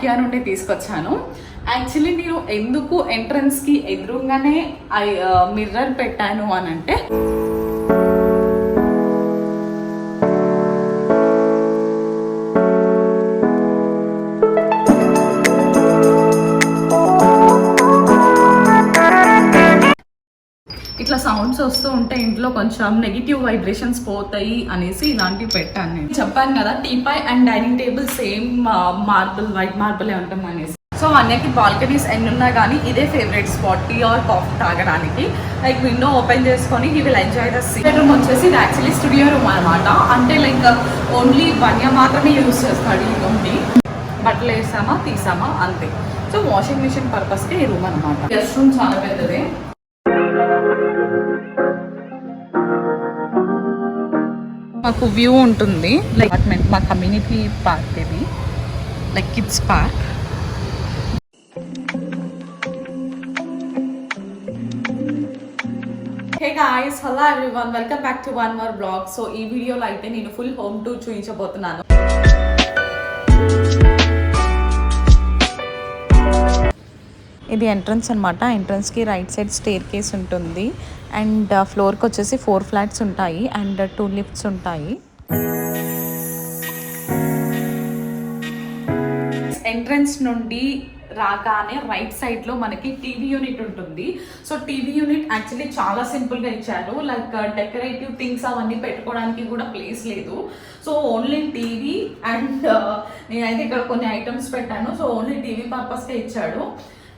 IKEA నుండి తీసుకొచ్చాను. Actually నేను ఎందుకు ఎంట్రన్స్కి ఎదురుగానే మిర్రర్ పెట్టాను అని అంటే, ఇట్లా సౌండ్స్ వస్తూ ఉంటే ఇంట్లో కొంచెం నెగిటివ్ వైబ్రేషన్స్ పోతాయి అనేసి ఇలాంటివి పెట్టాను. నేను చెప్పాను కదా teapoy and dining table same marble, white మార్బులే ఉంటాం అనేసి. సో అన్యకి బాల్కనీస్ ఎన్ని ఉన్నా కానీ ఇదే favourite spot tea or coffee తాగడానికి. లైక్ విండో ఓపెన్ చేసుకొని he will enjoy the sea. Bedroom వచ్చేసి ఇది యాక్చువల్లీ స్టూడియో రూమ్ అనమాట. అంటే లైక్ ఓన్లీ వన్య మాత్రమే యూజ్ చేస్తాడు ఈ రూమ్ని. బట్టలు వేసామా తీసామా అంతే. సో వాషింగ్ మిషన్ పర్పస్కి ఈ రూమ్ అనమాట. గెస్ట్ రూమ్ చాలా పెద్దదే. మాకు వ్యూ ఉంటుంది లైక్ అపార్ట్మెంట్, మా కమ్యూనిటీ పార్క్ ఇది, like kids park. Hey guys, hello everyone, welcome back to one more blog. So ఈ వీడియోలో అయితే నేను ఫుల్ హోమ్ టూర్ చూపించబోతున్నాను. ఇది ఎంట్రన్స్ అనమాట. ఎంట్రన్స్కి రైట్ సైడ్ స్టేర్ కేస్ ఉంటుంది అండ్ ఫ్లోర్కి వచ్చేసి 4 ఫ్లాట్స్ ఉంటాయి అండ్ 2 లిఫ్ట్స్ ఉంటాయి. ఎంట్రన్స్ నుండి రాగానే రైట్ సైడ్లో మనకి టీవీ యూనిట్ ఉంటుంది. సో టీవీ యూనిట్ యాక్చువల్లీ చాలా సింపుల్గా ఇచ్చారు. లైక్ డెకరేటివ్ థింగ్స్ అవన్నీ పెట్టుకోవడానికి కూడా ప్లేస్ లేదు. సో ఓన్లీ టీవీ అండ్ నేనైతే ఇక్కడ కొన్ని ఐటమ్స్ పెట్టాను. సో ఓన్లీ టీవీ పర్పస్గా ఇచ్చాడు.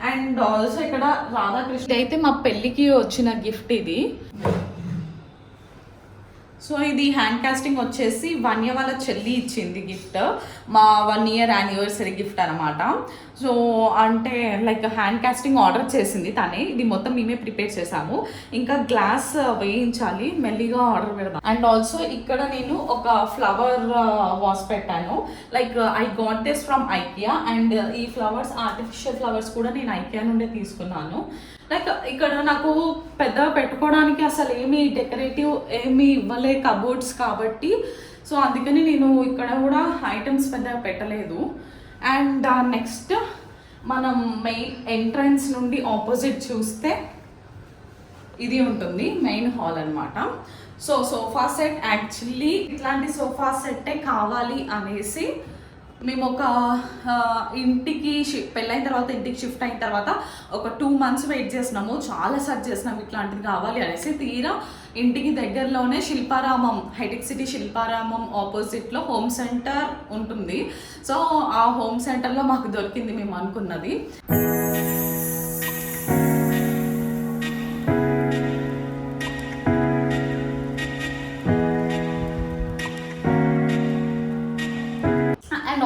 అండ్ ఆల్సో ఇక్కడ రాధాకృష్ణ అయితే మా పెళ్ళికి వచ్చిన గిఫ్ట్ ఇది. సో ఇది హ్యాండ్ కాస్టింగ్ వచ్చేసి వన్య వాళ్ళ చెల్లి ఇచ్చింది గిఫ్ట్, మా 1 year యానివర్సరీ గిఫ్ట్ అనమాట. సో అంటే లైక్ హ్యాండ్ కాస్టింగ్ ఆర్డర్ చేసింది తనే. ఇది మొత్తం మేమే ప్రిపేర్ చేసాము. ఇంకా గ్లాస్ వేయించాలి, మెల్లిగా ఆర్డర్ పెడదాం. అండ్ ఆల్సో ఇక్కడ నేను ఒక ఫ్లవర్ వాస్ పెట్టాను. Like I got this from IKEA. And ఈ ఫ్లవర్స్, ఆర్టిఫిషియల్ ఫ్లవర్స్ కూడా నేను ఐకియా నుండే తీసుకున్నాను. లైక్ ఇక్కడ నాకు పెద్దగా పెట్టుకోవడానికి అసలు ఏమీ డెకరేటివ్ ఏమీ ఇవ్వలే కబోర్డ్స్ కాబట్టి. సో అందుకని నేను ఇక్కడ కూడా ఐటమ్స్ పెద్దగా పెట్టలేదు. అండ్ నెక్స్ట్ మనం మెయిన్ ఎంట్రన్స్ నుండి ఆపోజిట్ చూస్తే ఇది ఉంటుంది మెయిన్ హాల్ అనమాట. సో సోఫా సెట్, యాక్చువల్లీ ఇట్లాంటి సోఫా సెట్టే కావాలి అనేసి మేము ఒక ఇంటికి పెళ్ళైన తర్వాత ఇంటికి షిఫ్ట్ అయిన తర్వాత ఒక 2 months వెయిట్ చేసినాము. చాలా సెర్చ్ చేసినాము ఇట్లాంటిది కావాలి అనేసి. తీరా ఇంటికి దగ్గరలోనే శిల్పారామం, హైటెక్ సిటీ శిల్పారామం ఆపోజిట్లో హోమ్ సెంటర్ ఉంటుంది. సో ఆ హోమ్ సెంటర్లో మాకు దొరికింది మేము అనుకున్నది.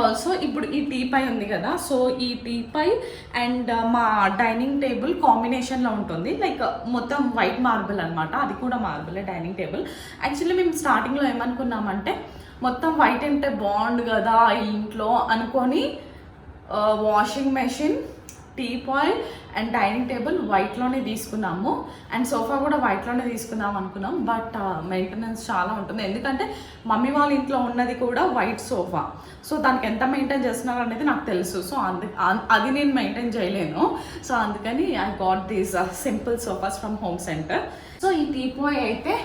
ఆల్సో ఇప్పుడు ఈ టీపై ఉంది కదా, సో ఈ టీపై అండ్ మా డైనింగ్ టేబుల్ కాంబినేషన్లో ఉంటుంది. లైక్ మొత్తం వైట్ మార్బుల్ అనమాట. అది కూడా మార్బులే డైనింగ్ టేబుల్. యాక్చువల్లీ మేము స్టార్టింగ్లో ఏమనుకున్నామంటే మొత్తం వైట్ అంటే బాగుండు కదా ఇంట్లో అనుకొని washing machine, teapoy and dining table వైట్లోనే తీసుకున్నాము. అండ్ సోఫా కూడా వైట్లోనే తీసుకుందాం అనుకున్నాం. బట్ మెయింటెనెన్స్ చాలా ఉంటుంది. ఎందుకంటే మమ్మీ వాళ్ళ ఇంట్లో ఉన్నది కూడా వైట్ సోఫా. సో దానికి ఎంత మెయింటైన్ చేస్తున్నారు అనేది నాకు తెలుసు. సో అది నేను మెయింటైన్ చేయలేను. సో అందుకని I got these simple sofas from home centre. So ఈ టీపాయ్ అయితే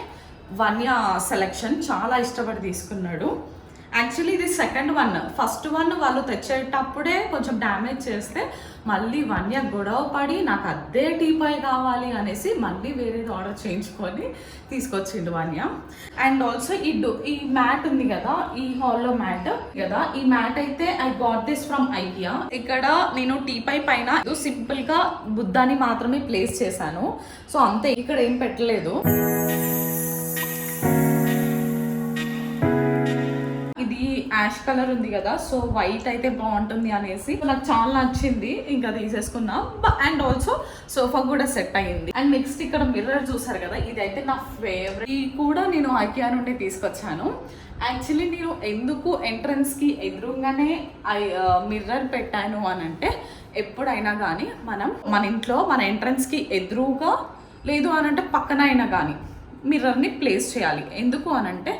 వన్య సెలెక్షన్ చాలా ఇష్టపడి తీసుకున్నాడు. యాక్చువల్లీ ఇది సెకండ్ వన్. ఫస్ట్ వన్ వాళ్ళు తెచ్చేటప్పుడే కొంచెం డ్యామేజ్ చేస్తే మళ్ళీ వన్య గొడవ పడి నాకు అదే టీపాయ్ కావాలి అనేసి మళ్ళీ వేరేది ఆర్డర్ చేయించుకొని తీసుకొచ్చిండు వన్య. అండ్ ఆల్సో ఈ మ్యాట్ ఉంది కదా, ఈ హాల్లో మ్యాట్ కదా, ఈ మ్యాట్ అయితే I got this from IKEA. ఇక్కడ నేను టీపాయ్ పైన సింపుల్గా బుద్ధాని మాత్రమే ప్లేస్ చేశాను. సో అంతే, ఇక్కడ ఏం పెట్టలేదు. యాష్ కలర్ ఉంది కదా, సో వైట్ అయితే బాగుంటుంది అనేసి నాకు చాలా నచ్చింది, ఇంకా తీసేసుకున్నా. అండ్ ఆల్సో సోఫా కూడా సెట్ అయ్యింది. అండ్ నెక్స్ట్ ఇక్కడ మిర్రర్ చూసారు కదా, ఇది అయితే నా ఫేవరెట్. ఇది కూడా నేను ఐకియా నుండి తీసుకొచ్చాను. యాక్చువల్లీ నేను ఎందుకు ఎంట్రన్స్కి ఎదురుగానే మిర్రర్ పెట్టాను అని అంటే, ఎప్పుడైనా కానీ మనం మన ఇంట్లో మన ఎంట్రన్స్కి ఎదురుగా లేదు అని అంటే పక్కన అయినా కానీ మిర్రర్ని ప్లేస్ చేయాలి. ఎందుకు అని అంటే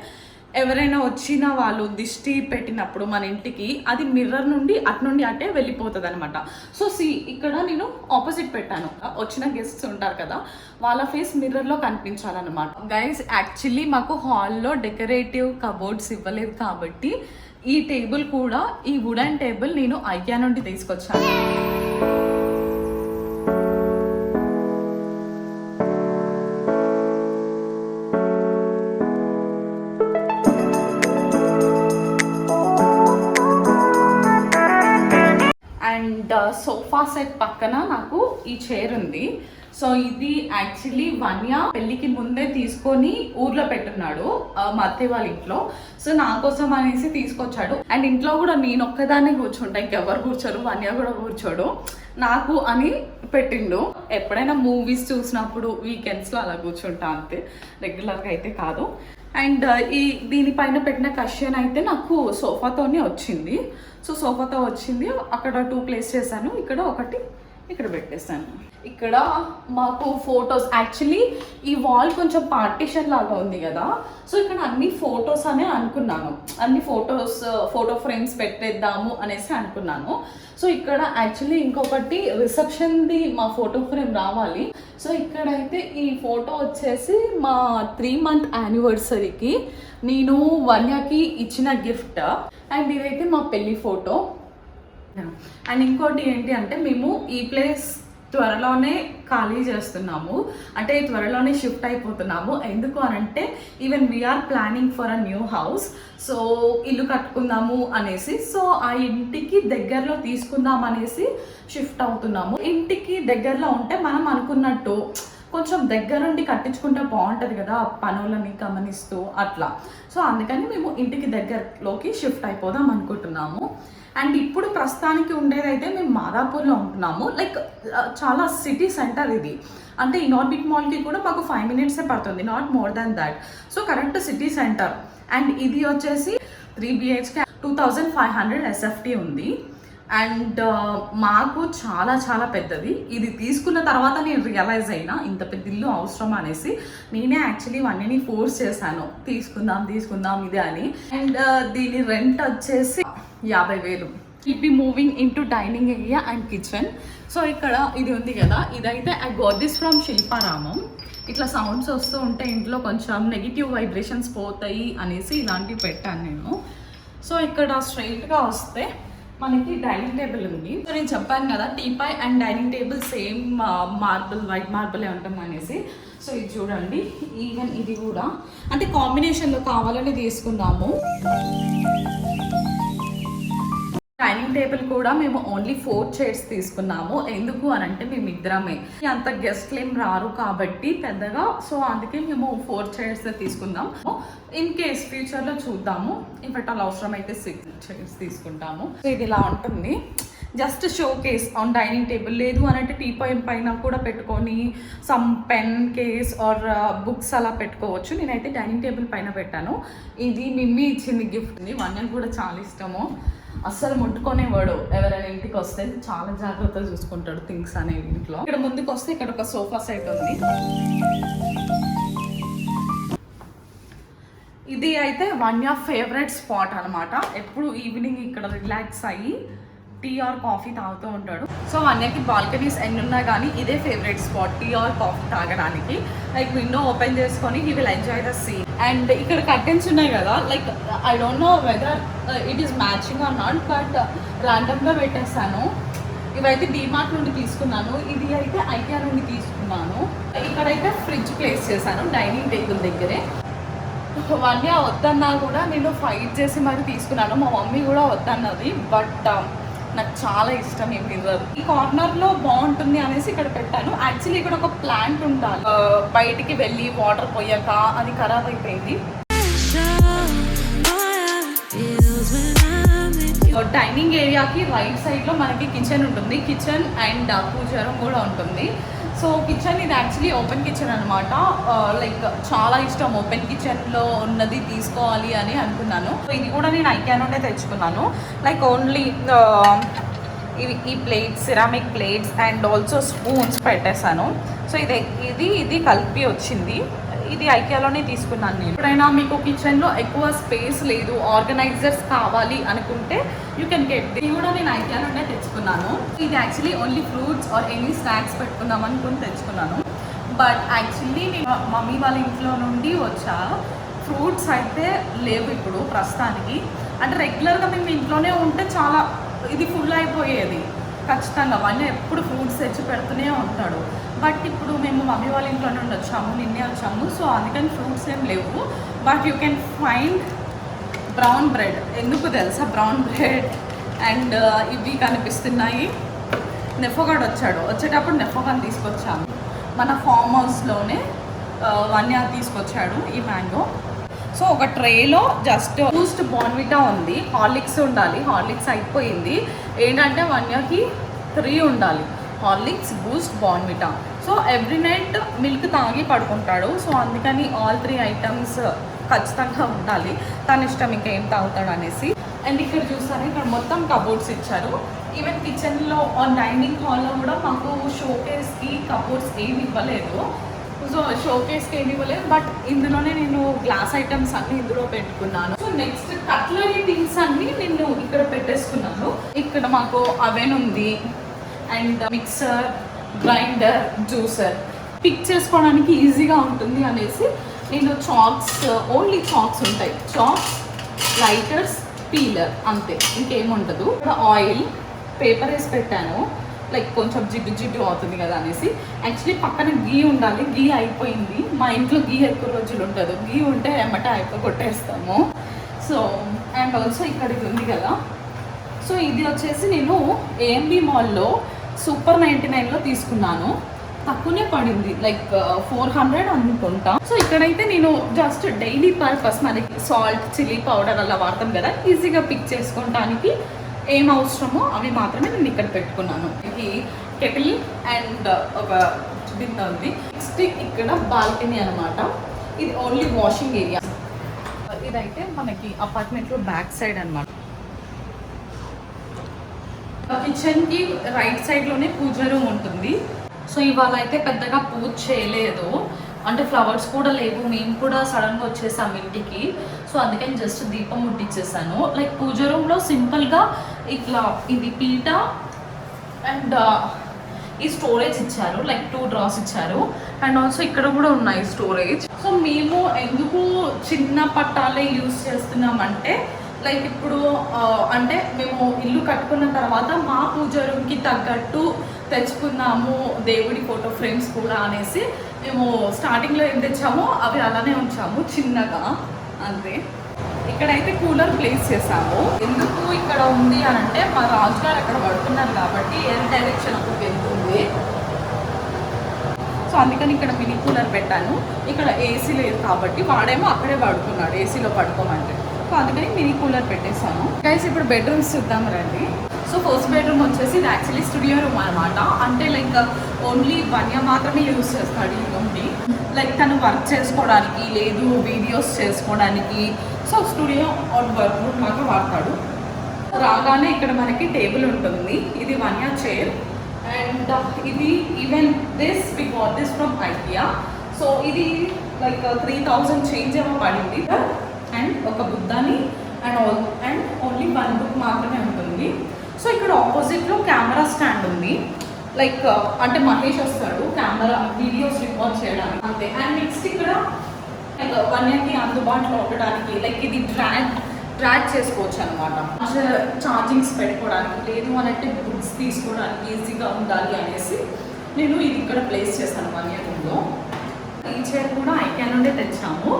ఎవరైనా వచ్చిన వాళ్ళు దిష్టి పెట్టినప్పుడు మన ఇంటికి అది మిర్రర్ నుండి అటే వెళ్ళిపోతుంది అనమాట. సో ఇక్కడ నేను ఆపోజిట్ పెట్టాను. వచ్చిన గెస్ట్స్ ఉంటారు కదా, వాళ్ళ ఫేస్ మిర్రర్లో కనిపించాలన్నమాట. గైస్ యాక్చువల్లీ మాకు హాల్లో డెకరేటివ్ కబోర్డ్స్ ఇవ్వలేదు కాబట్టి ఈ టేబుల్ కూడా, ఈ వుడెన్ టేబుల్ నేను ఐకియా నుండి తీసుకొచ్చాను. అండ్ సోఫా సెట్ పక్కన నాకు ఈ చైర్ ఉంది. సో ఇది యాక్చువల్లీ వన్య పెళ్ళికి ముందే తీసుకొని ఊర్లో పెట్టున్నాడు మా అత్తయ్య వాళ్ళ ఇంట్లో. సో నా కోసం అనేసి తీసుకొచ్చాడు. అండ్ ఇంట్లో కూడా నేను ఒక్కదాన్ని కూర్చుంటా, ఇంకెవరు కూర్చోరు, వన్య కూడా కూర్చోడు, నాకు అని పెట్టిండు. ఎప్పుడైనా మూవీస్ చూసినప్పుడు వీకెండ్స్లో అలా కూర్చుంటా అంతే, రెగ్యులర్గా అయితే కాదు. అండ్ దీనిపైన పెట్టిన కషన్ అయితే నాకు సోఫాతోనే వచ్చింది. సో సోఫాతో వచ్చింది, అక్కడ 2 ప్లేస్ చేశాను, ఇక్కడ ఒకటి ఇక్కడ పెట్టేశాను. ఇక్కడ మాకు ఫొటోస్, యాక్చువల్లీ ఈ వాల్ కొంచెం పార్టీషన్ లాగా ఉంది కదా, సో ఇక్కడ అన్ని ఫొటోస్ అనే అనుకున్నాను, అన్ని ఫోటో ఫ్రేమ్స్ పెట్టేద్దాము అనేసి అనుకున్నాను. సో ఇక్కడ యాక్చువల్లీ ఇంకొకటి రిసెప్షన్ది మా ఫోటో ఫ్రేమ్ రావాలి. సో ఇక్కడైతే ఈ ఫోటో వచ్చేసి మా 3 month యానివర్సరీకి నేను వన్యకి ఇచ్చిన గిఫ్ట్. అండ్ ఇదైతే మా పెళ్ళి ఫోటో. అండ్ ఇంకోటి ఏంటి అంటే మేము ఈ ప్లేస్ త్వరలోనే ఖాళీ చేస్తున్నాము, అంటే త్వరలోనే షిఫ్ట్ అయిపోతున్నాము. ఎందుకు అనంటే even we are planning for a new house. So ఇల్లు కట్టుకుందాము అనేసి, సో ఆ ఇంటికి దగ్గరలో తీసుకుందాం అనేసి షిఫ్ట్ అవుతున్నాము. ఇంటికి దగ్గరలో ఉంటే మనం అనుకున్నట్టు కొంచెం దగ్గరుండి కట్టించుకుంటే బాగుంటుంది కదా, పనులని గమనిస్తూ అట్లా. సో అందుకని మేము ఇంటికి దగ్గరలోకి షిఫ్ట్ అయిపోదాం అనుకుంటున్నాము. అండ్ ఇప్పుడు ప్రస్తుతానికి ఉండేదైతే మేము మాదాపూర్లో ఉంటున్నాము. లైక్ చాలా సిటీ సెంటర్ ఇది, అంటే ఈ నార్బిట్ మాల్కి కూడా మాకు 5 minutes పడుతుంది, not more than that. So correct city centre. And ఇది వచ్చేసి 3 BHK 2500 SFT ఉంది. అండ్ మాకు చాలా చాలా పెద్దది. ఇది తీసుకున్న తర్వాత నేను రియలైజ్ అయినా ఇంత పెద్ద ఇల్లు అవసరం అనేసి. నేనే యాక్చువల్లీ వన్నీ ఫోర్స్ చేశాను, తీసుకుందాం ఇది అని. అండ్ దీని రెంట్ వచ్చేసి 50,000. It be moving in to dining area and kitchen. So ఇక్కడ ఇది ఉంది కదా, ఇదైతే I got this from Shilparamam. ఇట్లా సౌండ్స్ వస్తూ ఉంటే ఇంట్లో కొంచెం నెగిటివ్ వైబ్రేషన్స్ పోతాయి అనేసి ఇలాంటివి పెట్టాను నేను. సో ఇక్కడ స్ట్రైట్గా వస్తే మనకి డైనింగ్ టేబుల్ ఉంది. సో నేను చెప్పాను కదా teapoy and dining table same marble, white మార్బులే ఉంటుంది అనేసి. సో ఇది చూడండి, ఈవెన్ ఇది కూడా అంటే కాంబినేషన్లో కావాలని తీసుకున్నాము. డైనింగ్ టేబుల్ కూడా మేము ఓన్లీ 4 chairs తీసుకున్నాము. ఎందుకు అని అంటే మేము ఇద్దరమే, అంత గెస్ట్లు ఏం రారు కాబట్టి పెద్దగా. సో అందుకే మేము 4 chairs తీసుకుందాము. ఇన్ కేస్ ఫ్యూచర్లో చూద్దాము, ఇఫ్ అలా అవసరం అయితే 6 chairs తీసుకుంటాము. సో ఇది ఇలా ఉంటుంది, just showcase on dining table. లేదు అని అంటే టీపాయ్ పైన కూడా పెట్టుకొని some pen case or books అలా పెట్టుకోవచ్చు. నేనైతే డైనింగ్ టేబుల్ పైన పెట్టాను. ఇది మిమ్మీ ఇచ్చింది గిఫ్ట్. వన్యకి కూడా చాలా ఇష్టము, అస్సలు ముట్టుకునేవాడు. ఎవరైనా ఇంటికి వస్తే చాలా జాగ్రత్తగా చూసుకుంటాడు థింగ్స్ అనేవి ఇంట్లో. ఇక్కడ ముందుకు వస్తే ఇక్కడ ఒక సోఫా సెట్ ఉంది. ఇది అయితే వన్య ఫేవరెట్ స్పాట్ అనమాట. ఎప్పుడు ఈవినింగ్ ఇక్కడ రిలాక్స్ అయ్యి టీ ఆర్ కాఫీ తాగుతూ ఉంటాడు. సో వన్యకి బాల్కనీస్ ఎన్ని ఉన్నా కానీ ఇదే favourite spot tea or coffee తాగడానికి. లైక్ విండో ఓపెన్ చేసుకొని he will enjoy the sea. And ఇక్కడ కర్టెన్స్ ఉన్నాయి కదా, like I don't know whether it is matching or not, but ర్యాండమ్గా పెట్టేస్తాను. ఇవైతే డీమార్ట్ నుండి తీసుకున్నాను, ఇది అయితే ఐకియా నుండి తీసుకున్నాను. ఇక్కడైతే ఫ్రిడ్జ్ ప్లేస్ చేశాను డైనింగ్ టేబుల్ దగ్గరే. వన్య వద్దన్నా కూడా నేను ఫైట్ చేసి మరి తీసుకున్నాను. మా మమ్మీ కూడా వద్దన్నది, బట్ నాకు చాలా ఇష్టం ఈ మిర్రర్. ఈ కార్నర్లో బాగుంటుంది అనేసి ఇక్కడ పెట్టాను. యాక్చువల్లీ ఇక్కడ ఒక ప్లాంట్ ఉండాలి, బయటికి వెళ్ళి వాటర్ పోయాక అది ఖరాబ్ అయిపోయింది. డైనింగ్ ఏరియాకి రైట్ సైడ్లో మనకి కిచెన్ ఉంటుంది, కిచెన్ అండ్ పూజ రూమ్ కూడా ఉంటుంది. సో కిచెన్ ఇది యాక్చువల్లీ ఓపెన్ కిచెన్ అనమాట. లైక్ చాలా ఇష్టం ఓపెన్ కిచెన్లో ఉన్నది తీసుకోవాలి అని అనుకున్నాను. సో ఇది కూడా నేను ఐకియా నుండే తెచ్చుకున్నాను. లైక్ ఓన్లీ ఈ plates, ceramic plates and also spoons పెట్టేశాను. సో ఇది కలిపి వచ్చింది. ఇది ఐకియాలోనే తీసుకున్నాను నేను. ఎప్పుడైనా మీకు కిచెన్లో ఎక్కువ స్పేస్ లేదు, ఆర్గనైజర్స్ కావాలి అనుకుంటే యూ కెన్ గెట్. ఇది కూడా నేను ఐకియాలోనే తెచ్చుకున్నాను. ఇది actually only fruits or any snacks పెట్టుకుందాం అనుకుని తెచ్చుకున్నాను. బట్ యాక్చువల్లీ నేను మమ్మీ వాళ్ళ ఇంట్లో నుండి వచ్చా. ఫ్రూట్స్ అయితే లేవు ఇప్పుడు ప్రస్తుతానికి. అంటే రెగ్యులర్గా మేము ఇంట్లోనే ఉంటే చాలా ఇది ఫుల్ అయిపోయేది ఖచ్చితంగా. వాళ్ళు ఎప్పుడు ఫ్రూట్స్ తెచ్చి పెడుతూనే ఉంటాడు. బట్ ఇప్పుడు మేము మమ్మీ వాళ్ళ ఇంట్లో నుండి వచ్చాము, నిన్నే వచ్చాము. సో అందుకని ఫ్రూట్స్ ఏం లేవు. But you can find brown bread. ఎందుకు తెలుసా? బ్రౌన్ బ్రెడ్ అండ్ ఇవి కనిపిస్తున్నాయి. నెఫోగాడు వచ్చేటప్పుడు నెఫోగాని తీసుకొచ్చాము. మన ఫామ్ హౌస్లోనే వన్యా తీసుకొచ్చాడు ఈ మ్యాంగో. సో ఒక ట్రేలో జస్ట్ బూస్ట్ బోర్న్విటా ఉంది, హార్లిక్స్ ఉండాలి. హార్లిక్స్ అయిపోయింది. ఏంటంటే వన్యాకి 3 ఉండాలి, Horlicks, Boost, Bournvita. So every night milk తాగి పడుకుంటాడు. సో అందుకని ఆల్ 3 ఐటమ్స్ ఖచ్చితంగా ఉండాలి. తన ఇష్టం ఇంకా ఏం తాగుతాడు అనేసి. అండ్ ఇక్కడ చూస్తారా, ఇక్కడ మొత్తం కబోర్డ్స్ ఇచ్చారు. ఈవెన్ కిచెన్లో డైనింగ్ హాల్లో కూడా మాకు షోకేస్కి కబోర్డ్స్ ఏమి ఇవ్వలేదు. సో షోకేస్కి ఏమి ఇవ్వలేదు. బట్ ఇందులోనే నేను గ్లాస్ ఐటమ్స్ అన్నీ ఇందులో పెట్టుకున్నాను. సో నెక్స్ట్ కట్లరీ థింగ్స్ అన్నీ నేను ఇక్కడ పెట్టేసుకున్నాను. ఇక్కడ మాకు అవెన్ ఉంది and mixer, grinder, juicer. Pick చేసుకోవడానికి ఈజీగా ఉంటుంది అనేసి నేను చాక్స్, ఓన్లీ చాక్స్ ఉంటాయి. చాక్స్, లైటర్స్, పీలర్, అంతే, ఇంకేముండదు. ఇక్కడ ఆయిల్, పేపర్ వేసి పెట్టాను. లైక్ కొంచెం జిడ్డు జిడ్డు అవుతుంది కదా అనేసి. యాక్చువల్లీ పక్కన గీ ఉండాలి, గీ అయిపోయింది. మా ఇంట్లో గీ ఎక్కువ రోజులు ఉండదు. గీ ఉంటే ఏమంటే కొట్టేస్తాము. సో అండ్ ఆల్సో ఇక్కడ ఇది ఉంది కదా. సో ఇది వచ్చేసి నేను ఏఎంబి మాల్లో సూపర్ 99లో తీసుకున్నాను. తక్కువనే పడింది, లైక్ 400 అనుకుంటా. సో ఇక్కడైతే నేను జస్ట్ డైలీ పర్పస్ మనకి సాల్ట్, చిల్లీ పౌడర్ అలా వాడతాం కదా, ఈజీగా పిక్ చేసుకోవడానికి ఏం అవసరమో అవి మాత్రమే నేను ఇక్కడ పెట్టుకున్నాను. ఇది కెటిల్ అండ్ ఒక బిందె ఉంది. నెక్స్ట్ ఇక్కడ బాల్కనీ అనమాట. ఇది ఓన్లీ వాషింగ్ ఏరియా. ఇదైతే మనకి అపార్ట్మెంట్లో బ్యాక్ సైడ్ అనమాట. కిచెన్కి రైట్ సైడ్లోనే పూజ రూమ్ ఉంటుంది. సో ఇవాళ అయితే పెద్దగా పూజ చేయలేదు, అంటే ఫ్లవర్స్ కూడా లేవు. మేము కూడా సడన్గా వచ్చేసాము ఇంటికి. సో అందుకని జస్ట్ దీపం ముట్టించేసాను. లైక్ పూజ రూమ్లో సింపుల్గా ఇట్లా ఇది పీట అండ్ ఈ స్టోరేజ్ ఇచ్చారు, లైక్ 2 డ్రాస్ ఇచ్చారు. అండ్ ఆల్సో ఇక్కడ కూడా ఉన్నాయి స్టోరేజ్. సో మేము ఎందుకు చిన్న పట్టాలే యూజ్ చేస్తున్నామంటే, లైక్ ఇప్పుడు అంటే మేము ఇల్లు కట్టుకున్న తర్వాత మా పూజ రూమ్కి తగ్గట్టు తెచ్చుకున్నాము దేవుడి ఫోటో ఫ్రేమ్స్ కూడా అనేసి మేము స్టార్టింగ్లో ఏం తెచ్చామో అవి అలానే ఉంచాము చిన్నగా, అంతే. ఇక్కడైతే కూలర్ ప్లేస్ చేసాము. ఎందుకు ఇక్కడ ఉంది అని అంటే, మా రాజుగారు అక్కడ పడుతున్నారు కాబట్టి ఎయిర్ డైరెక్షన్ ఒకటి వెళ్తుంది. సో అందుకని ఇక్కడ మినీ కూలర్ పెట్టాను. ఇక్కడ ఏసీ లేదు కాబట్టి వాడేమో అక్కడే పడుకున్నాడు ఏసీలో పడుకోమంటే. సో అందుకని మినీ కూలర్ పెట్టేసాను. గైస్ ఇప్పుడు బెడ్రూమ్స్ చూద్దాం రండి. సో ఫస్ట్ బెడ్రూమ్ వచ్చేసి ఇది యాక్చువల్లీ స్టూడియో రూమ్ అనమాట. అంటే లైక్ ఓన్లీ వన్య మాత్రమే యూజ్ చేస్తాడు ఈ రూమ్ని. లైక్ తను వర్క్ చేసుకోవడానికి, లేదు వీడియోస్ చేసుకోవడానికి. So studio or work room మాత్రం వాడతాడు. రాగానే ఇక్కడ మనకి టేబుల్ ఉంటుంది. ఇది వన్య చైర్. అండ్ ఇది even this we got this from IKEA. So ఇది లైక్ 3000 చేంజ్ ఏమో పడింది. అండ్ ఒక బుద్ధాని అండ్ ఓన్లీ 1 బుక్ మాత్రమే ఉంటుంది. సో ఇక్కడ ఆపోజిట్లో కెమెరా స్టాండ్ ఉంది. లైక్ అంటే మహేష్ వస్తాడు కెమెరా వీడియోస్ రికార్డ్ చేయడానికి, అంతే. అండ్ నెక్స్ట్ ఇక్కడ వన్యకి అందుబాటులో ఉండడానికి లైక్ ఇది డ్రాగ్ చేసుకోవచ్చు అనమాట. ఛార్జింగ్స్ పెట్టుకోవడానికి, లేదు అంటే బుక్స్ తీసుకోవడానికి ఈజీగా ఉండాలి అనేసి నేను ఇది ఇక్కడ ప్లేస్ చేశాను వన్య రూమ్లో. ఈ చైర్ కూడా ఐకియా నుండే తెచ్చాము.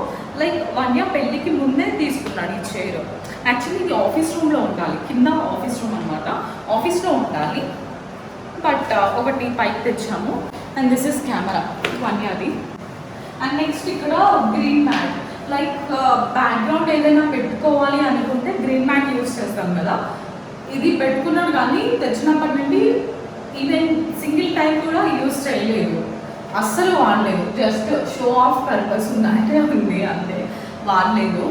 లైక్ వన్య పెళ్ళికి ముందే తీసుకున్నాడు ఈ చైర్. యాక్చువల్లీ ఇది ఆఫీస్ రూమ్లో ఉండాలి, కింద ఆఫీస్ రూమ్ అనమాట, ఆఫీస్లో ఉండాలి. బట్ ఒకటి పైకి తెచ్చాము. అండ్ దిస్ ఇస్ కెమెరా వన్యాది. అండ్ నెక్స్ట్ ఇక్కడ గ్రీన్ మ్యాట్. లైక్ బ్యాక్గ్రౌండ్ ఏదైనా పెట్టుకోవాలి అనుకుంటే గ్రీన్ మ్యాట్ యూస్ చేస్తాం కదా, ఇది పెట్టుకున్నాడు. కానీ తెచ్చినప్పటి నుండి ఈవెన్ సింగిల్ టైం కూడా యూస్ చేయలేదు, అస్సలు వాడలేదు. జస్ట్ షో ఆఫ్ పర్పస్ ఉన్నట్టే ఉంది, అంతే, వాడలేదు.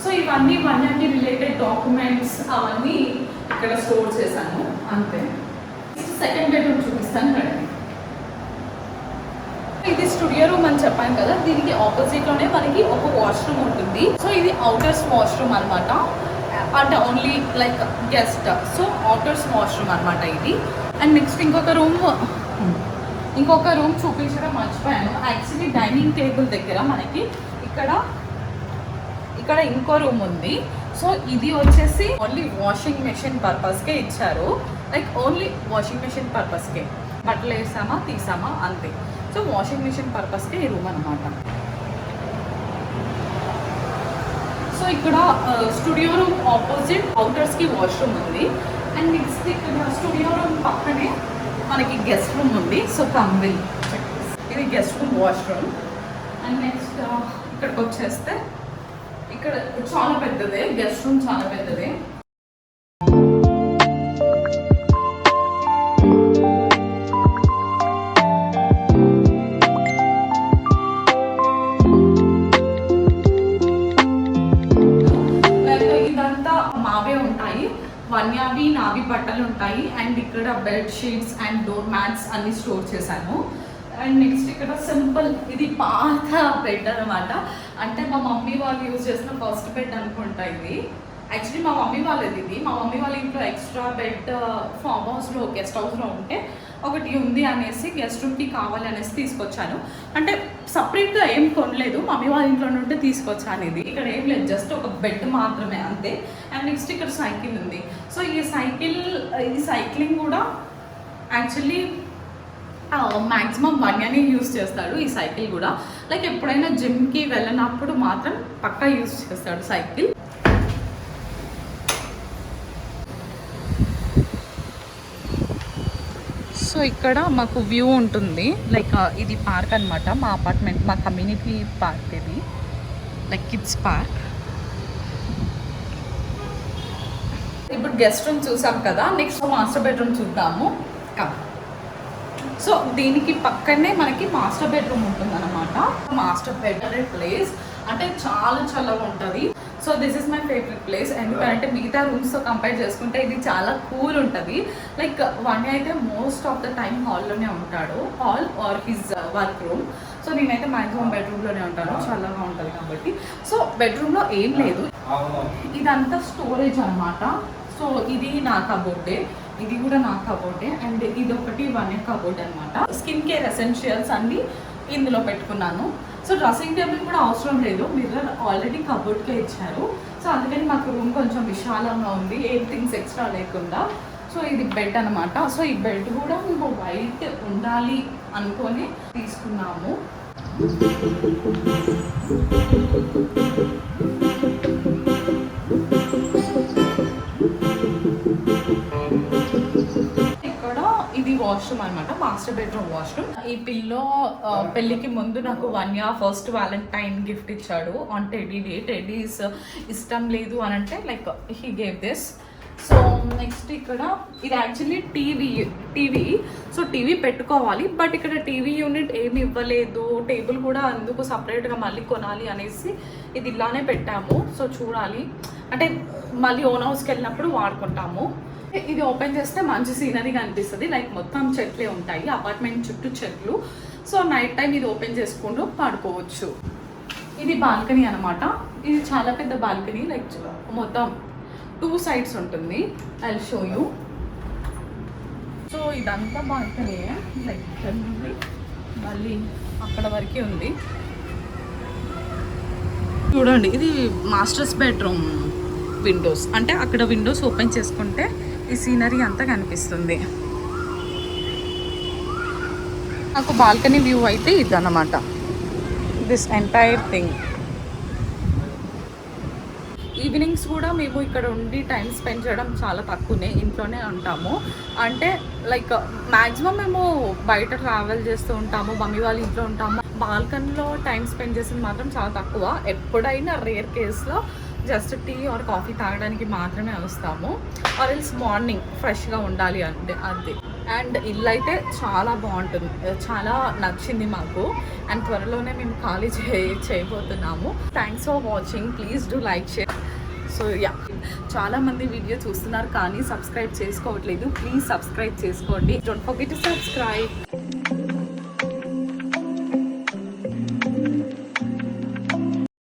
సో ఇవన్నీ వన్యకి రిలేటెడ్ డాక్యుమెంట్స్ అవన్నీ ఇక్కడ స్టోర్ చేశాను, అంతే. సెకండ్ బెడ్రూమ్ చూపిస్తాను రండి. ఇది స్టూడియో రూమ్ అని చెప్పాను కదా, దీనికి ఆపోజిట్ లోనే మనకి ఒక వాష్రూమ్ ఉంటుంది. సో ఇది అవుటర్స్ వాష్రూమ్ అనమాట, అంటే only like guest. So outers washroom అనమాట ఇది. అండ్ నెక్స్ట్ ఇంకొక రూమ్ చూపించడం మర్చిపోయాను. యాక్చువల్లీ డైనింగ్ టేబుల్ దగ్గర మనకి ఇక్కడ ఇంకో రూమ్ ఉంది. సో ఇది వచ్చేసి ఓన్లీ వాషింగ్ మెషిన్ పర్పస్కే ఇచ్చారు, లైక్ ఓన్లీ వాషింగ్ మెషిన్ పర్పస్కే, బట్టలు వేసామా తీసామా అంతే. సో వాషింగ్ మెషిన్ పర్పస్కే ఈ రూమ్ అనమాట. సో ఇక్కడ స్టూడియో రూమ్ ఆపోజిట్ అవుటర్స్కి వాష్రూమ్ ఉంది. అండ్ నెక్స్ట్ ఇక్కడ స్టూడియో రూమ్ పక్కనే మనకి గెస్ట్ రూమ్ ఉంది. సో కంబిల్ ఇది guest room washroom. And next ఇక్కడికి వచ్చేస్తే ఇక్కడ చాలా పెద్దదే, గెస్ట్ రూమ్ చాలా పెద్దదే. ఇదంతా మావే ఉంటాయి, వన్యావి నావి బట్టలు ఉంటాయి. అండ్ ఇక్కడ bed sheets and door mats అన్ని స్టోర్ చేశాను. అండ్ నెక్స్ట్ ఇక్కడ సింపుల్, ఇది పాత బెడ్ అనమాట, అంటే మా మమ్మీ వాళ్ళు యూజ్ చేసిన ఫస్ట్ బెడ్ అనుకుంటా ఇది. యాక్చువల్లీ మా మమ్మీ వాళ్ళది ఇది. మా మమ్మీ వాళ్ళ ఇంట్లో ఎక్స్ట్రా బెడ్ ఫామ్ హౌస్లో గెస్ట్ హౌస్లో ఉంటే ఒకటి ఉంది అనేసి గెస్ట్ రూమ్కి కావాలి అనేసి తీసుకొచ్చాను. అంటే సపరేట్గా ఏం కొనలేదు, మమ్మీ వాళ్ళ ఇంట్లో ఉంటే తీసుకొచ్చాను. ఇది ఇక్కడ ఏం లేదు, జస్ట్ ఒక బెడ్ మాత్రమే అంతే. అండ్ నెక్స్ట్ ఇక్కడ సైకిల్ ఉంది. సో ఈ సైక్లింగ్ కూడా యాక్చువల్లీ మ్యాక్సిమం వన్యానే యూస్ చేస్తాడు ఈ సైకిల్ కూడా. లైక్ ఎప్పుడైనా జిమ్కి వెళ్ళినప్పుడు మాత్రం పక్కా యూస్ చేస్తాడు సైకిల్. సో ఇక్కడ మాకు వ్యూ ఉంటుంది, లైక్ ఇది పార్క్ అనమాట, మా అపార్ట్మెంట్, మా కమ్యూనిటీ పార్క్ ఇది, లైక్ కిడ్స్ పార్క్. ఇప్పుడు గెస్ట్ రూమ్ చూసాం కదా, నెక్స్ట్ మాస్టర్ బెడ్రూమ్ చూద్దాము. సో దీనికి పక్కనే మనకి మాస్టర్ బెడ్రూమ్ ఉంటుంది అనమాట. మాస్టర్ బెడ్రూమ్ ప్లేస్ అంటే చాలా చల్లగా ఉంటుంది. So this is my favourite place. ఎందుకంటే మిగతా రూమ్స్తో కంపేర్ చేసుకుంటే ఇది చాలా కూల్ ఉంటుంది. లైక్ వన్ అయితే మోస్ట్ ఆఫ్ ద టైం హాల్లోనే ఉంటాడు, hall or his work room. So నేనైతే మ్యాక్సిమం బెడ్రూమ్లోనే ఉంటాను, చల్లగా ఉంటుంది కాబట్టి. సో బెడ్రూమ్లో ఏం లేదు, ఇదంతా స్టోరేజ్ అనమాట. సో ఇది నా కబోర్డే, ఇది కూడా నా కబోర్డే. అండ్ ఇది ఒకటి వన్ కబోర్డ్ అనమాట. స్కిన్ కేర్ ఎసెన్షియల్స్ అన్ని ఇందులో పెట్టుకున్నాను. సో డ్రెస్సింగ్ టేబుల్ కూడా అవసరం లేదు, మిర్రర్ ఆల్రెడీ కబోర్డ్కే ఇచ్చారు. సో అందుకని మాకు రూమ్ కొంచెం విశాలంగా ఉంది, ఏం థింగ్స్ ఎక్స్ట్రా లేకుండా. సో ఇది బెడ్ అనమాట. సో ఈ బెడ్ కూడా మేము వైట్ ఉండాలి అనుకొని తీసుకున్నాము. ఇది వాష్రూమ్ అనమాట, మాస్టర్ బెడ్రూమ్ వాష్రూమ్. ఈ పిల్లో పెళ్ళికి ముందు నాకు వన్యా ఫస్ట్ వ్యాలంటైన్ గిఫ్ట్ ఇచ్చాడు ఆన్ టెడ్డీ డే. టెడ్డీస్ ఇష్టం లేదు అని అంటే like he gave this. So next ఇక్కడ ఇది యాక్చువల్లీ టీవీ. సో టీవీ పెట్టుకోవాలి, బట్ ఇక్కడ టీవీ యూనిట్ ఏమి ఇవ్వలేదు. టేబుల్ కూడా అందుకు సపరేట్గా మళ్ళీ కొనాలి అనేసి ఇది ఇలానే పెట్టాము. సో చూడాలి, అంటే మళ్ళీ ఓన్ హౌస్కి వెళ్ళినప్పుడు వాడుకుంటాము. ఇది ఓపెన్ చేస్తే మంచి సీనరీ కనిపిస్తుంది, లైక్ మొత్తం చెట్లే ఉంటాయి, అపార్ట్మెంట్ చుట్టూ చెట్లు. సో నైట్ టైం ఇది ఓపెన్ చేసుకుంటూ పడుకోవచ్చు. ఇది బాల్కనీ అనమాట. ఇది చాలా పెద్ద బాల్కనీ, లైక్ మొత్తం 2 sides ఉంటుంది. I show you. సో ఇదంతా బాల్కనీ, లైక్ మళ్ళీ అక్కడ వరకే ఉంది. చూడండి, ఇది మాస్టర్స్ బెడ్రూమ్ విండోస్, అంటే అక్కడ విండోస్ ఓపెన్ చేసుకుంటే ఈ సీనరీ అంతా కనిపిస్తుంది. నాకు బాల్కనీ వ్యూ అయితే ఇదన్నమాట, దిస్ ఎంటైర్ థింగ్. ఈవినింగ్స్ కూడా మేము ఇక్కడ ఉండి టైం స్పెండ్ చేయడం చాలా తక్కువనే, ఇంట్లోనే ఉంటాము. అంటే లైక్ మ్యాక్సిమం మేము బయట ట్రావెల్ చేస్తూ ఉంటాము, మమ్మీ వాళ్ళ ఇంట్లో ఉంటాము. బాల్కనీలో టైం స్పెండ్ చేసింది మాత్రం చాలా తక్కువ. ఎప్పుడైనా రేర్ కేస్లో జస్ట్ టీ ఆర్ కాఫీ తాగడానికి మాత్రమే వస్తాము, ఆర్ ఎల్స్ మార్నింగ్ ఫ్రెష్గా ఉండాలి అంటే అంతే. అండ్ ఇల్లు అయితే చాలా బాగుంటుంది, చాలా నచ్చింది మాకు. అండ్ త్వరలోనే మేము ఖాళీ చేయబోతున్నాము. Thanks for watching, please do like, share. So yeah, చాలామంది వీడియో చూస్తున్నారు కానీ సబ్స్క్రైబ్ చేసుకోవట్లేదు. ప్లీజ్ సబ్స్క్రైబ్ చేసుకోండి. Don't forget to subscribe.